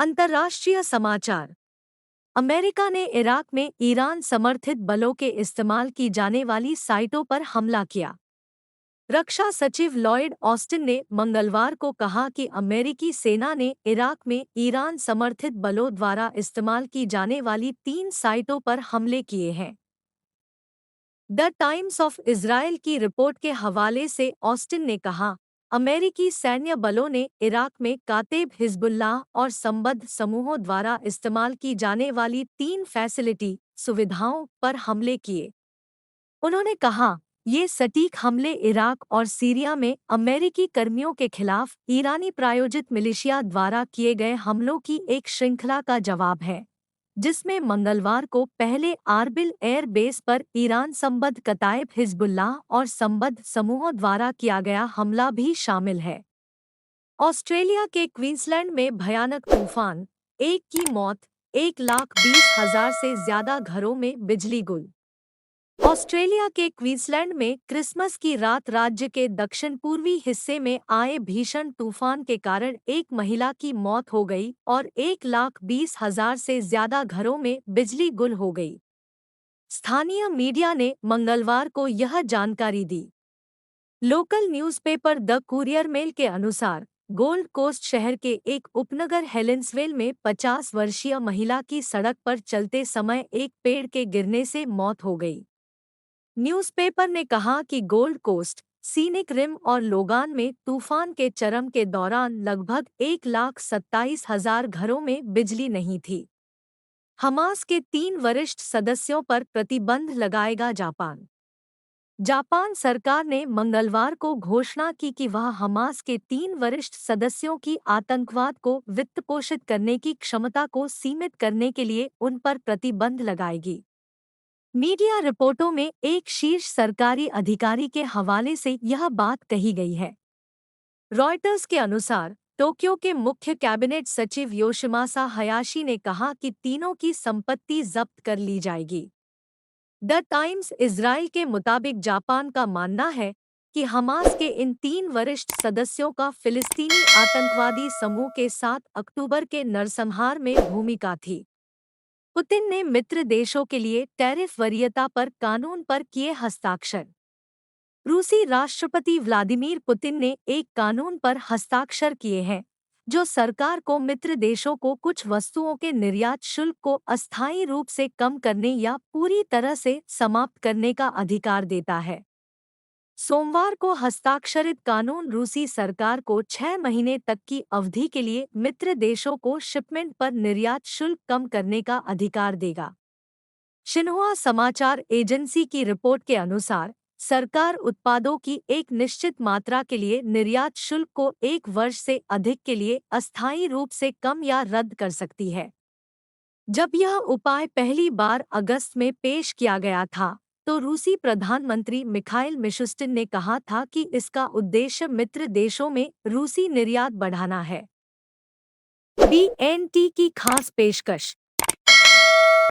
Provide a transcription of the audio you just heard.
अंतर्राष्ट्रीय समाचार। अमेरिका ने इराक में ईरान समर्थित बलों के इस्तेमाल की जाने वाली साइटों पर हमला किया। रक्षा सचिव लॉयड ऑस्टिन ने मंगलवार को कहा कि अमेरिकी सेना ने इराक में ईरान समर्थित बलों द्वारा इस्तेमाल की जाने वाली 3 साइटों पर हमले किए हैं। द टाइम्स ऑफ इज़राइल की रिपोर्ट के हवाले से ऑस्टिन ने कहा, अमेरिकी सैन्य बलों ने इराक में कातेब हिज़्बुल्लाह और संबद्ध समूहों द्वारा इस्तेमाल की जाने वाली 3 फैसिलिटी सुविधाओं पर हमले किए। उन्होंने कहा, ये सटीक हमले इराक और सीरिया में अमेरिकी कर्मियों के खिलाफ ईरानी प्रायोजित मिलिशिया द्वारा किए गए हमलों की एक श्रृंखला का जवाब है, जिसमें मंगलवार को पहले आरबिल एयर बेस पर ईरान संबद्ध कताइब हिज़्बुल्लाह और संबद्ध समूहों द्वारा किया गया हमला भी शामिल है। ऑस्ट्रेलिया के क्वींसलैंड में भयानक तूफान, एक की मौत, 1,20,000 से ज्यादा घरों में बिजली गुल। ऑस्ट्रेलिया के क्वींसलैंड में क्रिसमस की रात राज्य के दक्षिण पूर्वी हिस्से में आए भीषण तूफान के कारण एक महिला की मौत हो गई और 1,20,000 से ज्यादा घरों में बिजली गुल हो गई। स्थानीय मीडिया ने मंगलवार को यह जानकारी दी। Local newspaper the Courier Mail के अनुसार गोल्ड कोस्ट शहर के एक उपनगर हेलेंसवेल में 50 वर्षीय महिला की सड़क पर चलते समय एक पेड़ के गिरने से मौत हो गई। न्यूज़पेपर ने कहा कि गोल्ड कोस्ट, सीनिक रिम और लोगान में तूफान के चरम के दौरान लगभग 1,27,000 घरों में बिजली नहीं थी। हमास के 3 वरिष्ठ सदस्यों पर प्रतिबंध लगाएगा जापान। जापान सरकार ने मंगलवार को घोषणा की कि वह हमास के 3 वरिष्ठ सदस्यों की आतंकवाद को वित्तपोषित करने की क्षमता को सीमित करने के लिए उन पर प्रतिबंध लगाएगी। मीडिया रिपोर्टों में एक शीर्ष सरकारी अधिकारी के हवाले से यह बात कही गई है। रॉयटर्स के अनुसार टोक्यो के मुख्य कैबिनेट सचिव योशिमासा हयाशी ने कहा कि तीनों की संपत्ति जब्त कर ली जाएगी। द टाइम्स इज़राइल के मुताबिक जापान का मानना है कि हमास के इन 3 वरिष्ठ सदस्यों का फिलिस्तीनी आतंकवादी समूह के 7 अक्टूबर के नरसंहार में भूमिका थी। पुतिन ने मित्र देशों के लिए टैरिफ वरीयता पर कानून पर किए हस्ताक्षर। रूसी राष्ट्रपति व्लादिमीर पुतिन ने एक कानून पर हस्ताक्षर किए हैं, जो सरकार को मित्र देशों को कुछ वस्तुओं के निर्यात शुल्क को अस्थायी रूप से कम करने या पूरी तरह से समाप्त करने का अधिकार देता है। सोमवार को हस्ताक्षरित कानून रूसी सरकार को 6 महीने तक की अवधि के लिए मित्र देशों को शिपमेंट पर निर्यात शुल्क कम करने का अधिकार देगा। शिन्हुआ समाचार एजेंसी की रिपोर्ट के अनुसार सरकार उत्पादों की एक निश्चित मात्रा के लिए निर्यात शुल्क को 1 वर्ष से अधिक के लिए अस्थायी रूप से कम या रद्द कर सकती है। जब यह उपाय पहली बार अगस्त में पेश किया गया था, तो रूसी प्रधानमंत्री मिखाइल मिशुस्टिन ने कहा था कि इसका उद्देश्य मित्र देशों में रूसी निर्यात बढ़ाना है। BNT की खास पेशकश।